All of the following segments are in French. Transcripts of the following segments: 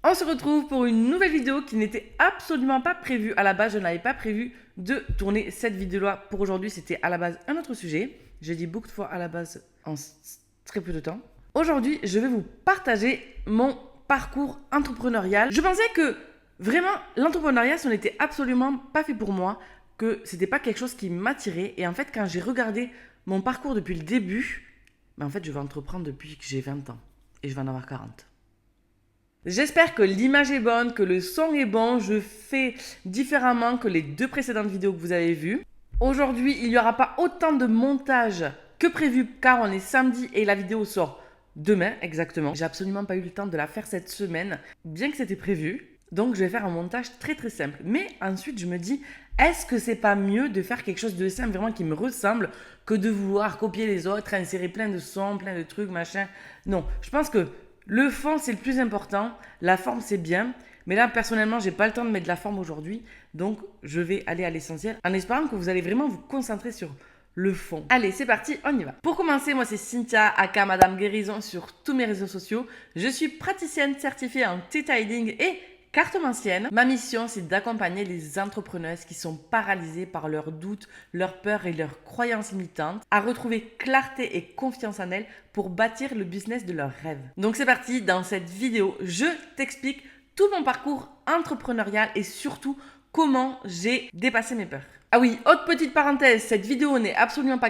On se retrouve pour une nouvelle vidéo qui n'était absolument pas prévue. À la base, je n'avais pas prévu de tourner cette vidéo-là pour aujourd'hui. C'était à la base un autre sujet. J'ai dit beaucoup de fois à la base en très peu de temps. Aujourd'hui, je vais vous partager mon parcours entrepreneurial. Je pensais que vraiment, l'entrepreneuriat, ce n'était absolument pas fait pour moi, que c'était pas quelque chose qui m'attirait. Et en fait, quand j'ai regardé mon parcours depuis le début, en fait, je vais entreprendre depuis que j'ai 20 ans. Et je vais en avoir 40. J'espère que l'image est bonne, que le son est bon. Je fais différemment que les deux précédentes vidéos que vous avez vues. Aujourd'hui, il n'y aura pas autant de montage que prévu car on est samedi et la vidéo sort demain exactement. J'ai absolument pas eu le temps de la faire cette semaine, bien que c'était prévu. Donc je vais faire un montage très très simple. Mais ensuite je me dis, est-ce que c'est pas mieux de faire quelque chose de simple, vraiment qui me ressemble, que de vouloir copier les autres, insérer plein de sons, plein de trucs, machin. Non, je pense que le fond c'est le plus important, la forme c'est bien. Mais là personnellement j'ai pas le temps de mettre de la forme aujourd'hui. Donc je vais aller à l'essentiel en espérant que vous allez vraiment vous concentrer sur le fond. Allez, c'est parti, on y va. Pour commencer, moi c'est Cynthia, aka Madame Guérison sur tous mes réseaux sociaux. Je suis praticienne certifiée en Theta-Healing et cartomancienne. Ma mission, c'est d'accompagner les entrepreneuses qui sont paralysées par leurs doutes, leurs peurs et leurs croyances limitantes à retrouver clarté et confiance en elles pour bâtir le business de leurs rêves. Donc c'est parti, dans cette vidéo, je t'explique tout mon parcours entrepreneurial et surtout comment j'ai dépassé mes peurs. Ah oui, autre petite parenthèse, cette vidéo n'est absolument pas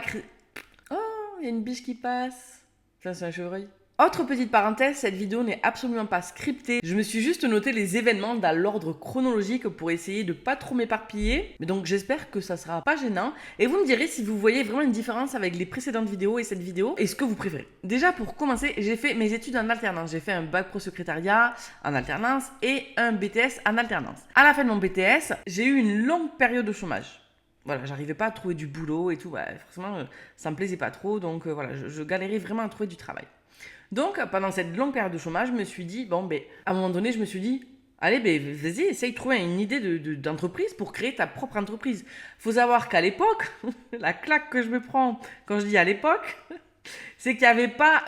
Oh, il y a une biche qui passe. Ça, c'est un chevreuil. Autre petite parenthèse, cette vidéo n'est absolument pas scriptée. Je me suis juste noté les événements dans l'ordre chronologique pour essayer de pas trop m'éparpiller. Mais donc j'espère que ça sera pas gênant. Et vous me direz si vous voyez vraiment une différence avec les précédentes vidéos et cette vidéo et ce que vous préférez. Déjà pour commencer, j'ai fait mes études en alternance. J'ai fait un bac pro secrétariat en alternance et un BTS en alternance. À la fin de mon BTS, j'ai eu une longue période de chômage. Voilà, j'arrivais pas à trouver du boulot et tout. Forcément, ça me plaisait pas trop. Donc voilà, je galérais vraiment à trouver du travail. Donc, pendant cette longue période de chômage, je me suis dit, à un moment donné, je me suis dit, allez, vas-y, essaye de trouver une idée d'entreprise pour créer ta propre entreprise. Faut savoir qu'à l'époque, la claque que je me prends quand je dis à l'époque, c'est qu'il n'y avait pas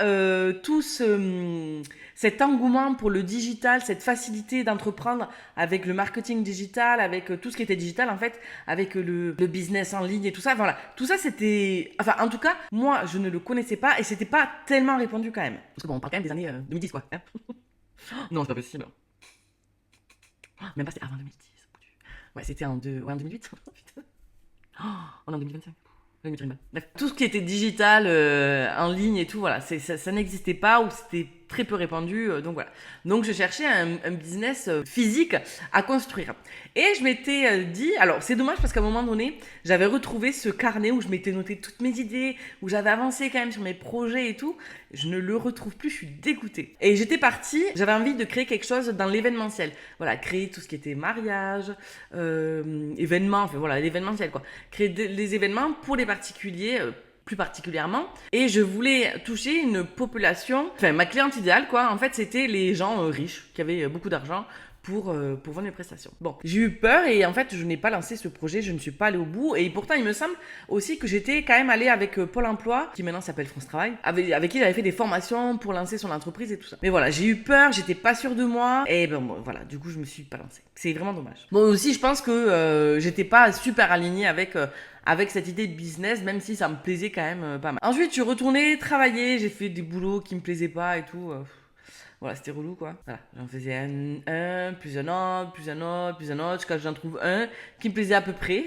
cet engouement pour le digital, cette facilité d'entreprendre avec le marketing digital, avec tout ce qui était digital en fait, avec le business en ligne et tout ça. Voilà, tout ça c'était... Enfin, en tout cas, moi, je ne le connaissais pas et c'était pas tellement répandu quand même. Parce que bon, on parle quand même des années 2010 quoi. Hein. Non, c'est pas possible. Même pas, c'était avant 2010. Ouais, c'était en 2008. Oh, on est en 2025. Bref, tout ce qui était digital, en ligne et tout, voilà, ça n'existait pas ou c'était très peu répandu. Donc voilà. Donc je cherchais un business physique à construire. Et je m'étais dit, alors c'est dommage parce qu'à un moment donné, j'avais retrouvé ce carnet où je m'étais noté toutes mes idées, où j'avais avancé quand même sur mes projets et tout. Je ne le retrouve plus, je suis dégoûtée. Et j'étais partie, j'avais envie de créer quelque chose dans l'événementiel. Voilà, créer tout ce qui était mariage, événements, enfin voilà, l'événementiel quoi. Créer les événements pour les particuliers, plus particulièrement. Et je voulais toucher une population, enfin ma cliente idéale quoi, en fait c'était les gens riches, qui avaient beaucoup d'argent pour vendre mes prestations. Bon, j'ai eu peur et en fait je n'ai pas lancé ce projet, je ne suis pas allée au bout et pourtant il me semble aussi que j'étais quand même allée avec Pôle emploi, qui maintenant s'appelle France Travail, avec qui j'avais fait des formations pour lancer son entreprise et tout ça. Mais voilà, j'ai eu peur, j'étais pas sûre de moi et voilà, du coup je me suis pas lancée. C'est vraiment dommage. Bon aussi je pense que j'étais pas super alignée avec cette idée de business, même si ça me plaisait quand même pas mal. Ensuite, je suis retournée travailler, j'ai fait des boulots qui me plaisaient pas et tout. Voilà, c'était relou quoi. Voilà, j'en faisais un, puis un autre, puis un autre, puis un autre, jusqu'à ce que j'en trouve un qui me plaisait à peu près.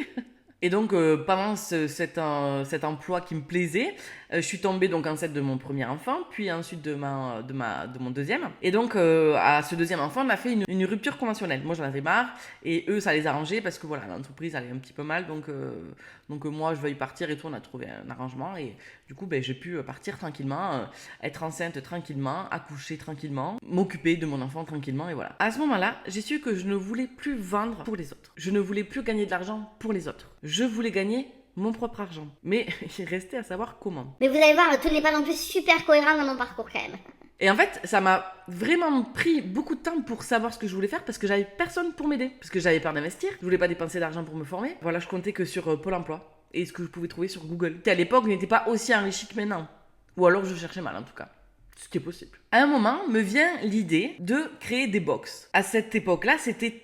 Et donc, pendant cet emploi qui me plaisait, je suis tombée donc enceinte de mon premier enfant, puis ensuite de mon deuxième. Et donc, à ce deuxième enfant, on a fait une rupture conventionnelle. Moi, j'en avais marre, et eux, ça les arrangeait parce que voilà, l'entreprise allait un petit peu mal. Donc moi, je veuille partir et tout, on a trouvé un arrangement. Et du coup, j'ai pu partir tranquillement, être enceinte tranquillement, accoucher tranquillement, m'occuper de mon enfant tranquillement, et voilà. À ce moment-là, j'ai su que je ne voulais plus vendre pour les autres. Je ne voulais plus gagner de l'argent pour les autres. Je voulais gagner mon propre argent. Mais il restait à savoir comment. Mais vous allez voir, tout n'est pas non plus super cohérent dans mon parcours quand même. Et en fait, ça m'a vraiment pris beaucoup de temps pour savoir ce que je voulais faire parce que j'avais personne pour m'aider. Parce que j'avais peur d'investir, je voulais pas dépenser d'argent pour me former. Voilà, je comptais que sur Pôle emploi et ce que je pouvais trouver sur Google. Qui à l'époque n'était pas aussi enrichi que maintenant. Ou alors je cherchais mal en tout cas. ce qui est possible. À un moment, me vient l'idée de créer des box. À cette époque-là, c'était...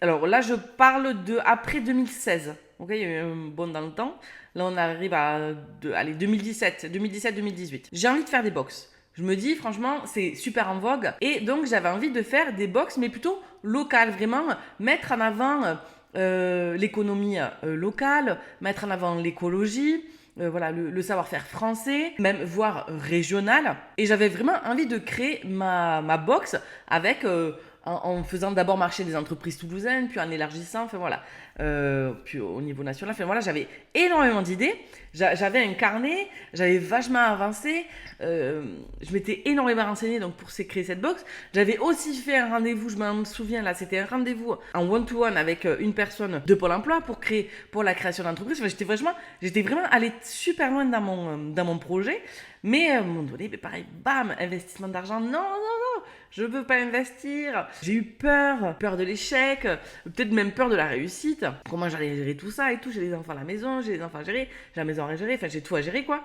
Alors là, je parle de après 2016. Ok, il y a eu un bond dans le temps. Là, on arrive à 2017-2018. J'ai envie de faire des box. Je me dis, franchement, c'est super en vogue. Et donc, j'avais envie de faire des box, mais plutôt locales. Vraiment, mettre en avant l'économie locale, mettre en avant l'écologie, voilà, le savoir-faire français, même voire régional. Et j'avais vraiment envie de créer ma box avec... en faisant d'abord marcher des entreprises toulousaines, puis en élargissant, enfin voilà, puis au niveau national, enfin voilà, j'avais énormément d'idées, j'avais un carnet, j'avais vachement avancé, je m'étais énormément renseignée donc pour créer cette box. J'avais aussi fait un rendez-vous, je m'en souviens là, c'était un rendez-vous en one-to-one avec une personne de Pôle emploi pour la création d'entreprise. Enfin, j'étais vraiment allée super loin dans mon projet, mais à un moment donné, pareil, bam, investissement d'argent, non, je veux pas investir. J'ai eu peur de l'échec, peut-être même peur de la réussite. Comment j'allais gérer tout ça et tout. J'ai des enfants à la maison, j'ai des enfants à gérer, j'ai la maison à gérer, enfin j'ai tout à gérer quoi.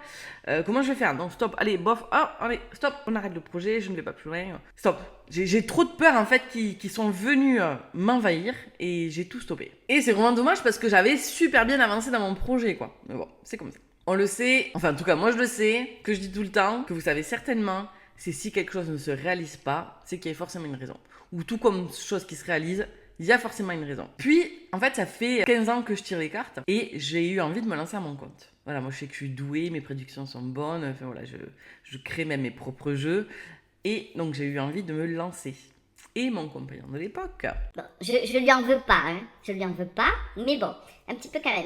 Comment je vais faire? Donc stop, allez, bof, allez, stop, on arrête le projet, je ne vais pas plus loin. Stop. J'ai trop de peurs en fait qui sont venues m'envahir et j'ai tout stoppé. Et c'est vraiment dommage parce que j'avais super bien avancé dans mon projet quoi. Mais bon, c'est comme ça. On le sait, enfin en tout cas moi je le sais, que je dis tout le temps, que vous savez certainement, c'est si quelque chose ne se réalise pas, c'est qu'il y a forcément une raison. Ou tout comme chose qui se réalise, il y a forcément une raison. Puis, en fait, ça fait 15 ans que je tire les cartes et j'ai eu envie de me lancer à mon compte. Voilà, moi je sais que je suis douée, mes prédictions sont bonnes, enfin voilà, je crée même mes propres jeux. Et donc j'ai eu envie de me lancer. Et mon compagnon de l'époque. Bon, je lui en veux pas, hein. Je lui en veux pas, mais bon, un petit peu quand même.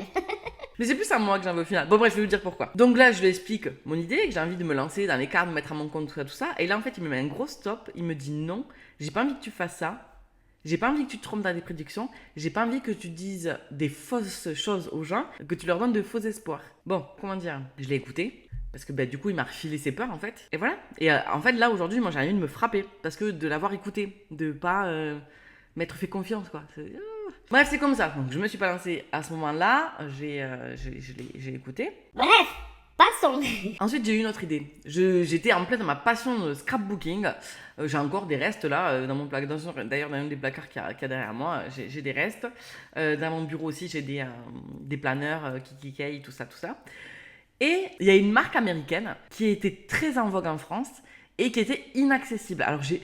Mais c'est plus à moi que j'en veux au final. Bon bref, je vais vous dire pourquoi. Donc là, je lui explique mon idée, que j'ai envie de me lancer dans les cartes, me mettre à mon compte, tout ça. Et là, en fait, il me met un gros stop. Il me dit non, j'ai pas envie que tu fasses ça. J'ai pas envie que tu te trompes dans des prédictions. J'ai pas envie que tu dises des fausses choses aux gens, que tu leur donnes de faux espoirs. Bon, comment dire? Je l'ai écouté. Parce que du coup, il m'a refilé ses peurs, en fait. Et voilà. Et en fait, là, aujourd'hui, moi, j'ai envie de me frapper. Parce que de l'avoir écouté. De pas m'être fait confiance, quoi. Bref, c'est comme ça. Donc, je me suis pas lancée à ce moment-là. J'ai écouté. Bref, passons. Ensuite, j'ai eu une autre idée. J'étais en plein dans ma passion de scrapbooking. J'ai encore des restes là, dans mon placard. D'ailleurs, dans un des placards qu'il y a derrière moi, j'ai des restes. Dans mon bureau aussi, j'ai des planeurs, Kikikei, tout ça. Et il y a une marque américaine qui était très en vogue en France et qui était inaccessible. Alors j'ai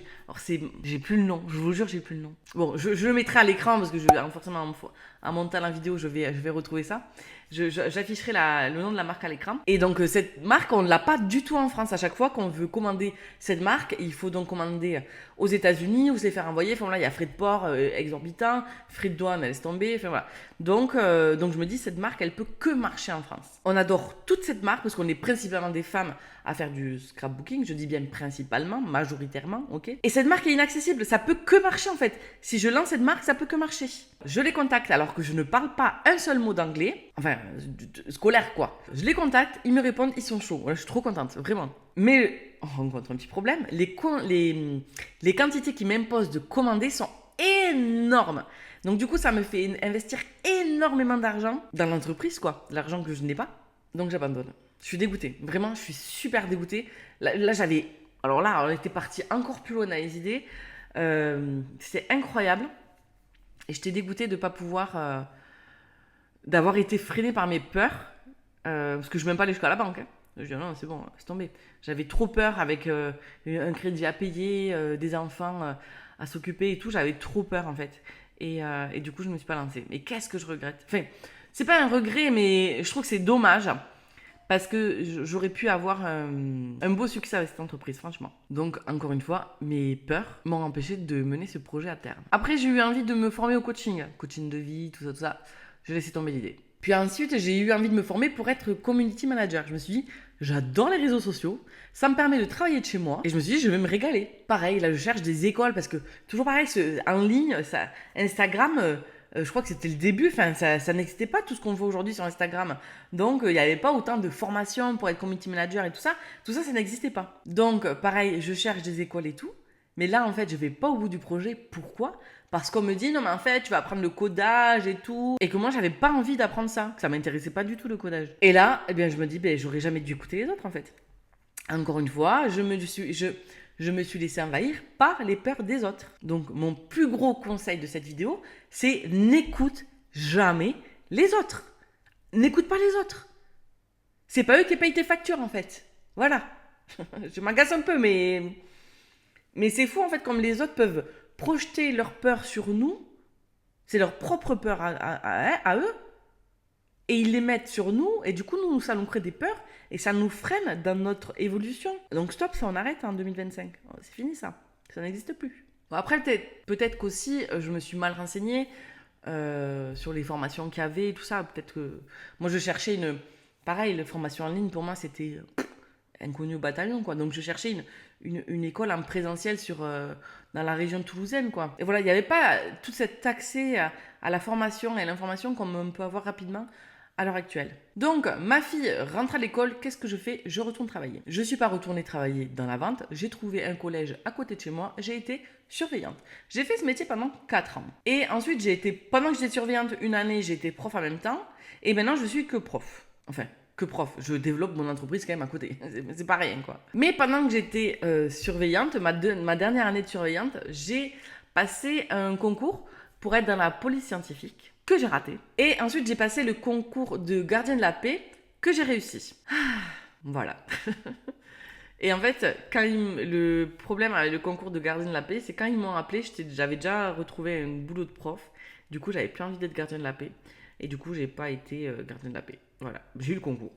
plus le nom, je vous jure, j'ai plus le nom. Bon, je le mettrai à l'écran parce que forcément en montant la vidéo, je vais retrouver ça. J'afficherai le nom de la marque à l'écran. Et donc cette marque, on ne l'a pas du tout en France. À chaque fois qu'on veut commander cette marque, il faut donc commander aux États-Unis ou se les faire envoyer. Enfin là, il y a frais de port exorbitants, frais de douane, laisse tomber. Enfin voilà. Donc je me dis, cette marque, elle peut que marcher en France. On adore toute cette marque parce qu'on est principalement des femmes à faire du scrapbooking. Je dis bien principalement, majoritairement, ok. Et cette marque est inaccessible. Ça peut que marcher en fait. Si je lance cette marque, ça peut que marcher. Je les contacte alors que je ne parle pas un seul mot d'anglais. Enfin, scolaire quoi. Je les contacte, ils me répondent, ils sont chauds. Voilà, je suis trop contente, vraiment. Mais on rencontre un petit problème. Les quantités qu'ils m'imposent de commander sont énormes. Donc du coup, ça me fait investir énormément d'argent dans l'entreprise, quoi. L'argent que je n'ai pas. Donc j'abandonne. Je suis dégoûtée. Vraiment, je suis super dégoûtée. Là j'avais... Alors là, on était parti encore plus loin dans les idées. C'est incroyable. Et j'étais dégoûtée de ne pas pouvoir... d'avoir été freinée par mes peurs. Parce que je ne vais même pas aller jusqu'à la banque. Hein. Je dis non, c'est bon, c'est tombé. J'avais trop peur avec un crédit à payer, des enfants à s'occuper et tout. J'avais trop peur en fait. Et du coup, je ne me suis pas lancée. Mais qu'est-ce que je regrette? Enfin, c'est pas un regret, mais je trouve que c'est dommage. Parce que j'aurais pu avoir un beau succès avec cette entreprise, franchement. Donc, encore une fois, mes peurs m'ont empêché de mener ce projet à terme. Après, j'ai eu envie de me former au coaching. Coaching de vie, tout ça. J'ai laissé tomber l'idée. Puis ensuite, j'ai eu envie de me former pour être community manager. Je me suis dit, j'adore les réseaux sociaux. Ça me permet de travailler de chez moi. Et je me suis dit, je vais me régaler. Pareil, là, je cherche des écoles parce que, toujours pareil, en ligne, Instagram... je crois que c'était le début, enfin ça n'existait pas tout ce qu'on voit aujourd'hui sur Instagram. Donc il n'y avait pas autant de formations pour être community manager et tout ça. Tout ça, ça n'existait pas. Donc pareil, je cherche des écoles et tout. Mais là, en fait, je vais pas au bout du projet. Pourquoi? Parce qu'on me dit, non mais en fait, tu vas apprendre le codage et tout. Et que moi, j'avais pas envie d'apprendre ça. Que ça m'intéressait pas du tout le codage. Et là, eh bien, je me dis, j'aurais jamais dû écouter les autres en fait. encore une fois, je me suis laissé envahir par les peurs des autres. Donc, mon plus gros conseil de cette vidéo, c'est n'écoute jamais les autres. N'écoute pas les autres. C'est pas eux qui payent tes factures, en fait. Voilà. Je m'agace un peu, mais c'est fou, en fait, comme les autres peuvent projeter leur peur sur nous. C'est leur propre peur à eux. Et ils les mettent sur nous, et du coup, nous, ça nous crée des peurs, et ça nous freine dans notre évolution. Donc stop, ça on arrête en 2025. C'est fini ça. Ça n'existe plus. Bon, après, peut-être qu'aussi, je me suis mal renseignée sur les formations qu'il y avait et tout ça. Peut-être que... Moi, je cherchais pareil, les formations en ligne, pour moi, c'était inconnu au bataillon, quoi. Donc je cherchais une école en présentiel dans la région toulousaine, quoi. Et voilà, il n'y avait pas tout cet accès à la formation et à l'information comme on peut avoir rapidement à l'heure actuelle. Donc, ma fille rentre à l'école, qu'est-ce que je fais? Je retourne travailler. Je ne suis pas retournée travailler dans la vente, j'ai trouvé un collège à côté de chez moi, j'ai été surveillante. J'ai fait ce métier pendant 4 ans. Et ensuite, pendant que j'étais surveillante, une année, j'ai été prof en même temps, et maintenant, je suis que prof. Enfin, que prof, je développe mon entreprise quand même à côté, c'est pas rien quoi. Mais pendant que j'étais surveillante, ma dernière année de surveillante, j'ai passé un concours pour être dans la police scientifique, que j'ai raté. Et ensuite, j'ai passé le concours de gardien de la paix, que j'ai réussi. Voilà. Et en fait, le problème avec le concours de gardien de la paix, c'est quand ils m'ont appelé, j'avais déjà retrouvé un boulot de prof. Du coup, j'avais plus envie d'être gardien de la paix. Et du coup, j'ai pas été gardien de la paix. Voilà, j'ai eu le concours.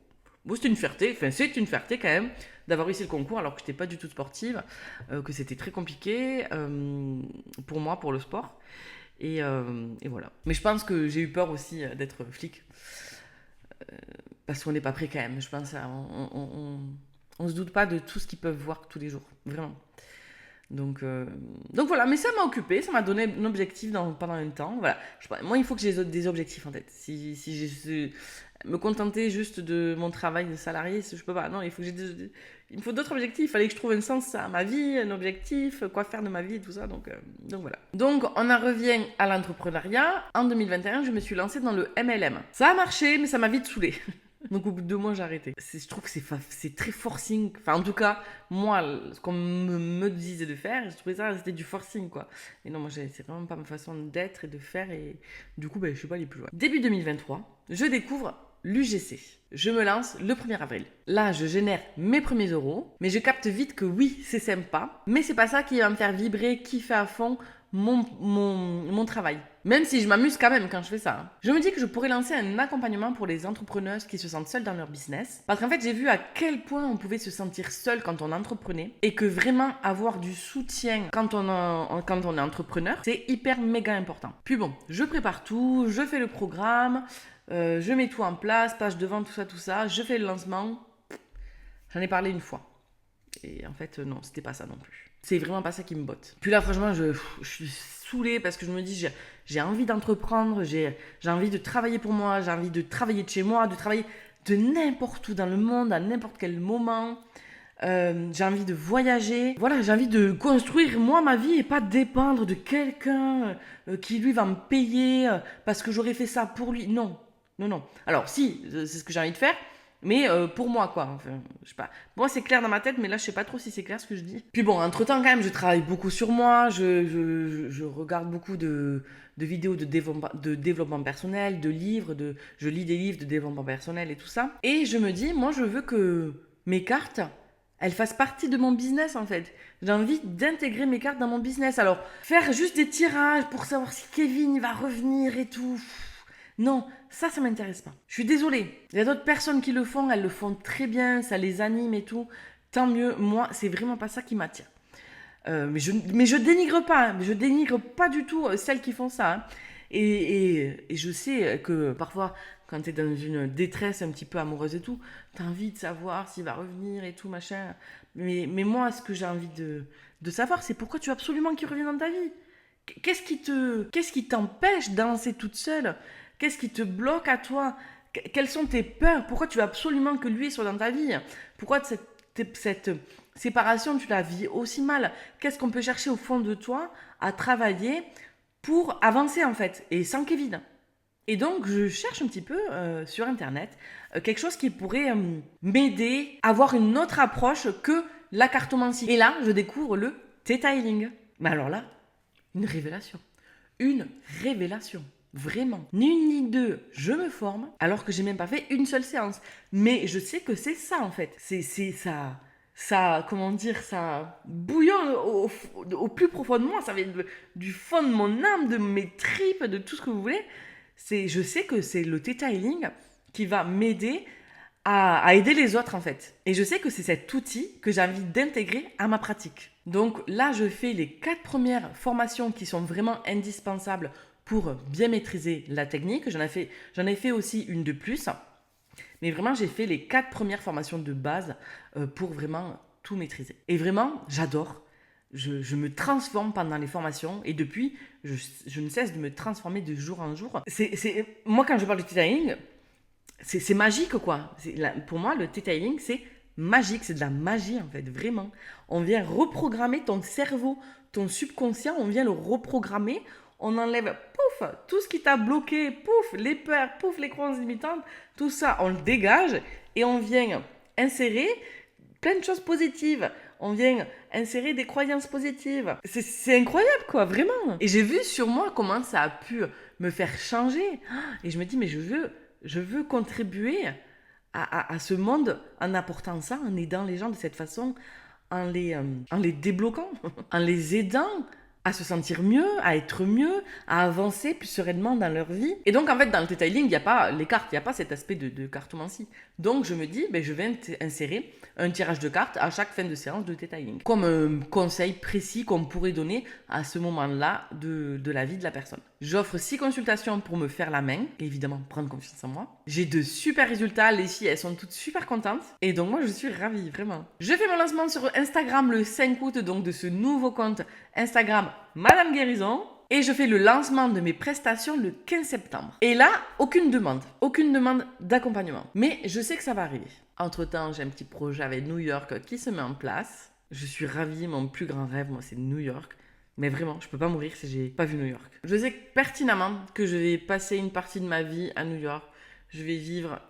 Bon, c'est une fierté quand même d'avoir réussi le concours alors que je n'étais pas du tout sportive, que c'était très compliqué pour moi, pour le sport. Et voilà. Mais je pense que j'ai eu peur aussi d'être flic. Parce qu'on n'est pas prêt quand même. Je pense on se doute pas de tout ce qu'ils peuvent voir tous les jours. Vraiment. Donc voilà, mais ça m'a occupé, ça m'a donné un objectif pendant un temps. Voilà. Moi, il faut que j'ai des objectifs en tête. Si je me contenter juste de mon travail de salarié, je peux pas. Non, il me faut d'autres objectifs. Il fallait que je trouve un sens à ma vie, un objectif, quoi faire de ma vie et tout ça. Donc voilà. Donc on en revient à l'entrepreneuriat. En 2021, je me suis lancée dans le MLM. Ça a marché, mais ça m'a vite saoulée. Donc au bout de 2 mois, j'ai arrêté. Je trouve que c'est très forcing. Enfin, en tout cas, moi, ce qu'on me disait de faire, je trouvais ça, c'était du forcing, quoi. Et non, moi, c'est vraiment pas ma façon d'être et de faire. Et du coup, je suis pas allée plus loin. Début 2023, je découvre l'UGC. Je me lance le 1er avril. Là, je génère mes premiers euros, mais je capte vite que oui, c'est sympa, mais c'est pas ça qui va me faire vibrer, kiffer à fond mon travail. Même si je m'amuse quand même quand je fais ça. Hein. Je me dis que je pourrais lancer un accompagnement pour les entrepreneuses qui se sentent seules dans leur business. Parce qu'en fait, j'ai vu à quel point on pouvait se sentir seul quand on entreprenait. Et que vraiment avoir du soutien quand on est entrepreneur, c'est hyper méga important. Puis bon, je prépare tout, je fais le programme, je mets tout en place, page de vente, tout ça. Je fais le lancement. J'en ai parlé une fois. Et en fait, non, c'était pas ça non plus. C'est vraiment pas ça qui me botte. Puis là, franchement, je suis saoulée parce que je me dis, j'ai envie d'entreprendre, j'ai envie de travailler pour moi, j'ai envie de travailler de chez moi, de travailler de n'importe où dans le monde, à n'importe quel moment. J'ai envie de voyager. Voilà, j'ai envie de construire moi ma vie et pas dépendre de quelqu'un qui lui va me payer parce que j'aurais fait ça pour lui. Non. Alors si, c'est ce que j'ai envie de faire. Mais pour moi, quoi. Enfin, je sais pas. Moi, c'est clair dans ma tête, mais là, je sais pas trop si c'est clair ce que je dis. Puis bon, entre-temps, quand même, je travaille beaucoup sur moi. Je regarde beaucoup de vidéos de développement personnel, de livres. Je lis des livres de développement personnel et tout ça. Et je me dis, moi, je veux que mes cartes, elles fassent partie de mon business, en fait. J'ai envie d'intégrer mes cartes dans mon business. Alors, faire juste des tirages pour savoir si Kevin va revenir et tout... Non, ça m'intéresse pas. Je suis désolée. Il y a d'autres personnes qui le font, elles le font très bien, ça les anime et tout. Tant mieux, moi, c'est vraiment pas ça qui m'attire. Mais je dénigre pas, je dénigre pas du tout celles qui font ça. Hein. Et je sais que parfois, quand tu es dans une détresse un petit peu amoureuse et tout, tu as envie de savoir s'il va revenir et tout, machin. Mais moi, ce que j'ai envie de savoir, c'est pourquoi tu veux absolument qu'il revienne dans ta vie. Qu'est-ce qui t'empêche d'avancer toute seule ? Qu'est-ce qui te bloque à toi ? Quelles sont tes peurs ? Pourquoi tu veux absolument que lui soit dans ta vie ? Pourquoi cette séparation, tu la vis aussi mal ? Qu'est-ce qu'on peut chercher au fond de toi à travailler pour avancer en fait ? Et sans Kevin. Et donc, je cherche un petit peu sur Internet quelque chose qui pourrait m'aider à avoir une autre approche que la cartomancie. Et là, je découvre le Theta Healing. Mais alors là, une révélation. Une révélation. Vraiment. Ni une ni deux, je me forme alors que j'ai même pas fait une seule séance. Mais je sais que c'est ça en fait. C'est ça, comment dire, ça bouillonne au plus profond de moi. Ça vient du fond de mon âme, de mes tripes, de tout ce que vous voulez. Je sais que c'est le Theta Healing qui va m'aider à aider les autres en fait. Et je sais que c'est cet outil que j'ai envie d'intégrer à ma pratique. Donc là, je fais les 4 premières formations qui sont vraiment indispensables pour bien maîtriser la technique. J'en ai fait aussi une de plus. Mais vraiment, j'ai fait les 4 premières formations de base pour vraiment tout maîtriser. Et vraiment, j'adore. Je me transforme pendant les formations et depuis, je ne cesse de me transformer de jour en jour. Moi, quand je parle de Theta Healing, c'est magique, quoi. Pour moi, le Theta Healing, c'est magique. C'est de la magie, en fait, vraiment. On vient reprogrammer ton cerveau, ton subconscient, on vient le reprogrammer. On enlève, pouf, tout ce qui t'a bloqué, pouf, les peurs, pouf, les croyances limitantes, tout ça, on le dégage et on vient insérer plein de choses positives. On vient insérer des croyances positives. C'est incroyable, quoi, vraiment. Et j'ai vu sur moi comment ça a pu me faire changer. Et je me dis, mais je veux contribuer à ce monde en apportant ça, en aidant les gens de cette façon, en les débloquant, en les aidant à se sentir mieux, à être mieux, à avancer plus sereinement dans leur vie. Et donc, en fait, dans le Theta Healing, il n'y a pas les cartes, il n'y a pas cet aspect de cartomancie. Donc, je me dis, je vais insérer un tirage de cartes à chaque fin de séance de Theta Healing, comme un conseil précis qu'on pourrait donner à ce moment-là de la vie de la personne. J'offre 6 consultations pour me faire la main, et évidemment, prendre confiance en moi. J'ai de super résultats, les filles, elles sont toutes super contentes. Et donc, moi, je suis ravie, vraiment. Je fais mon lancement sur Instagram le 5 août, donc de ce nouveau compte Instagram Madame Guérison. Et je fais le lancement de mes prestations le 15 septembre. Et là, aucune demande d'accompagnement. Mais je sais que ça va arriver. Entre-temps, j'ai un petit projet avec New York qui se met en place. Je suis ravie, mon plus grand rêve, moi, c'est New York. Mais vraiment, je peux pas mourir si j'ai pas vu New York. Je sais pertinemment que je vais passer une partie de ma vie à New York. Je vais vivre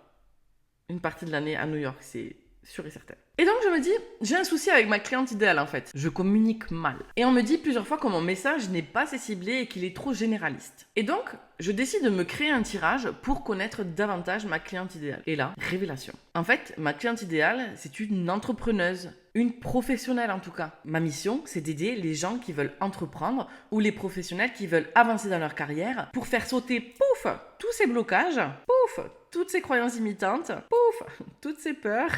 une partie de l'année à New York, c'est sûr et certain. Et donc je me dis, j'ai un souci avec ma cliente idéale en fait. Je communique mal. Et on me dit plusieurs fois que mon message n'est pas assez ciblé et qu'il est trop généraliste. Et donc, je décide de me créer un tirage pour connaître davantage ma cliente idéale. Et là, révélation. En fait, ma cliente idéale, c'est une entrepreneuse, une professionnelle en tout cas. Ma mission, c'est d'aider les gens qui veulent entreprendre ou les professionnels qui veulent avancer dans leur carrière pour faire sauter, pouf, tous ces blocages, pouf, toutes ces croyances imitantes, pouf, toutes ces peurs.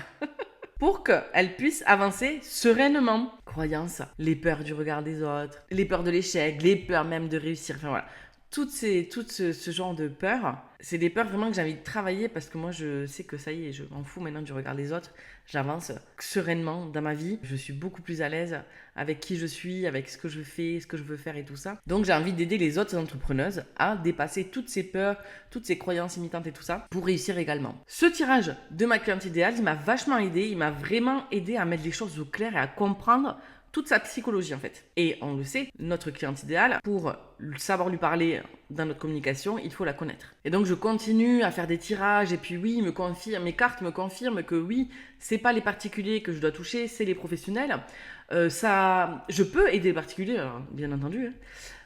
Pour qu'elles puissent avancer sereinement. Croyances, les peurs du regard des autres, les peurs de l'échec, les peurs même de réussir, enfin voilà. Tout ce genre de peurs, c'est des peurs vraiment que j'ai envie de travailler parce que moi je sais que ça y est, je m'en fous maintenant du regard des autres. J'avance sereinement dans ma vie. Je suis beaucoup plus à l'aise avec qui je suis, avec ce que je fais, ce que je veux faire et tout ça. Donc j'ai envie d'aider les autres entrepreneuses à dépasser toutes ces peurs, toutes ces croyances imitantes et tout ça pour réussir également. Ce tirage de ma cliente idéale, il m'a vachement aidé. Il m'a vraiment aidé à mettre les choses au clair et à comprendre toute sa psychologie en fait. Et on le sait, notre cliente idéale, pour savoir lui parler dans notre communication, il faut la connaître. Et donc je continue à faire des tirages et puis oui, mes cartes me confirment que oui, c'est pas les particuliers que je dois toucher, c'est les professionnels. Je peux aider les particuliers, alors, bien entendu.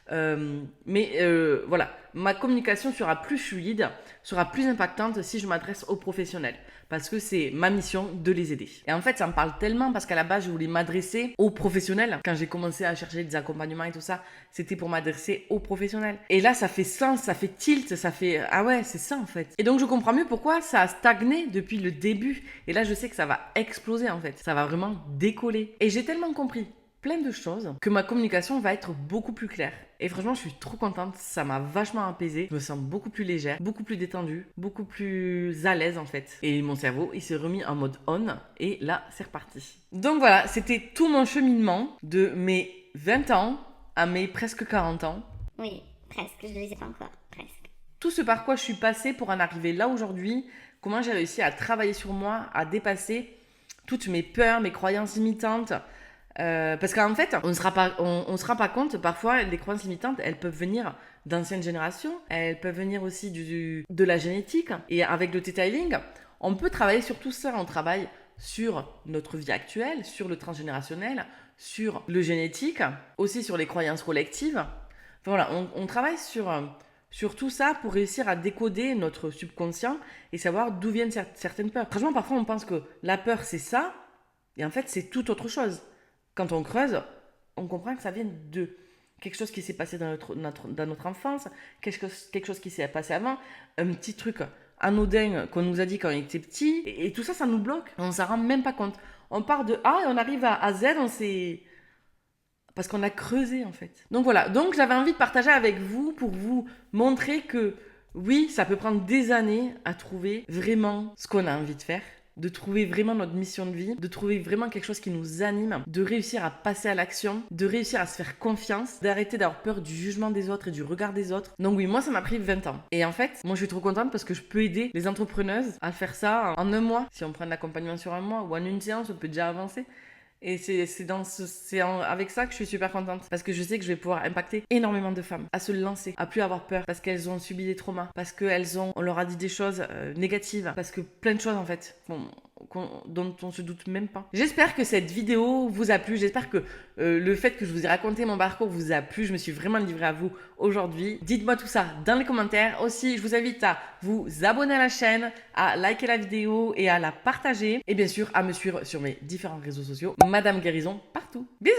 Voilà, ma communication sera plus fluide, sera plus impactante si je m'adresse aux professionnels. Parce que c'est ma mission de les aider. Et en fait, ça me parle tellement parce qu'à la base, je voulais m'adresser aux professionnels. Quand j'ai commencé à chercher des accompagnements et tout ça, c'était pour m'adresser aux professionnels. Et là, ça fait sens, ça fait tilt, ça fait... Ah ouais, c'est ça en fait. Et donc, je comprends mieux pourquoi ça a stagné depuis le début. Et là, je sais que ça va exploser en fait. Ça va vraiment décoller. Et j'ai tellement compris plein de choses que ma communication va être beaucoup plus claire. Et franchement, je suis trop contente, ça m'a vachement apaisée. Je me sens beaucoup plus légère, beaucoup plus détendue, beaucoup plus à l'aise en fait. Et mon cerveau, il s'est remis en mode on et là, c'est reparti. Donc voilà, c'était tout mon cheminement de mes 20 ans à mes presque 40 ans. Oui, presque, je ne les ai pas encore, presque. Tout ce par quoi je suis passée pour en arriver là aujourd'hui, comment j'ai réussi à travailler sur moi, à dépasser toutes mes peurs, mes croyances imitantes, Parce qu'en fait, on ne se rend pas compte, parfois, les croyances limitantes, elles peuvent venir d'anciennes générations, elles peuvent venir aussi de la génétique. Et avec le detailing, on peut travailler sur tout ça. On travaille sur notre vie actuelle, sur le transgénérationnel, sur le génétique, aussi sur les croyances collectives. Enfin, voilà, on travaille sur tout ça pour réussir à décoder notre subconscient et savoir d'où viennent certaines peurs. Franchement, parfois, on pense que la peur, c'est ça, et en fait, c'est tout autre chose. Quand on creuse, on comprend que ça vient de quelque chose qui s'est passé dans notre enfance, quelque chose qui s'est passé avant, un petit truc anodin qu'on nous a dit quand on était petit, et tout ça, ça nous bloque. On s'en rend même pas compte. On part de A et on arrive à Z, parce qu'on a creusé en fait. Donc voilà, donc j'avais envie de partager avec vous pour vous montrer que oui, ça peut prendre des années à trouver vraiment ce qu'on a envie de faire, de trouver vraiment notre mission de vie, de trouver vraiment quelque chose qui nous anime, de réussir à passer à l'action, de réussir à se faire confiance, d'arrêter d'avoir peur du jugement des autres et du regard des autres. Donc oui, moi ça m'a pris 20 ans. Et en fait, moi je suis trop contente parce que je peux aider les entrepreneuses à faire ça en un mois. Si on prend de l'accompagnement sur un mois ou en une séance, on peut déjà avancer. Et avec ça que je suis super contente. Parce que je sais que je vais pouvoir impacter énormément de femmes à se lancer, à plus avoir peur. Parce qu'elles ont subi des traumas. Parce on leur a dit des choses négatives. Parce que plein de choses en fait dont on se doute même pas. J'espère que cette vidéo vous a plu. J'espère que le fait que je vous ai raconté mon parcours vous a plu. Je me suis vraiment livrée à vous aujourd'hui. Dites-moi tout ça dans les commentaires. Aussi, je vous invite à vous abonner à la chaîne, à liker la vidéo et à la partager. Et bien sûr, à me suivre sur mes différents réseaux sociaux. Madame Guérison partout. Bisous!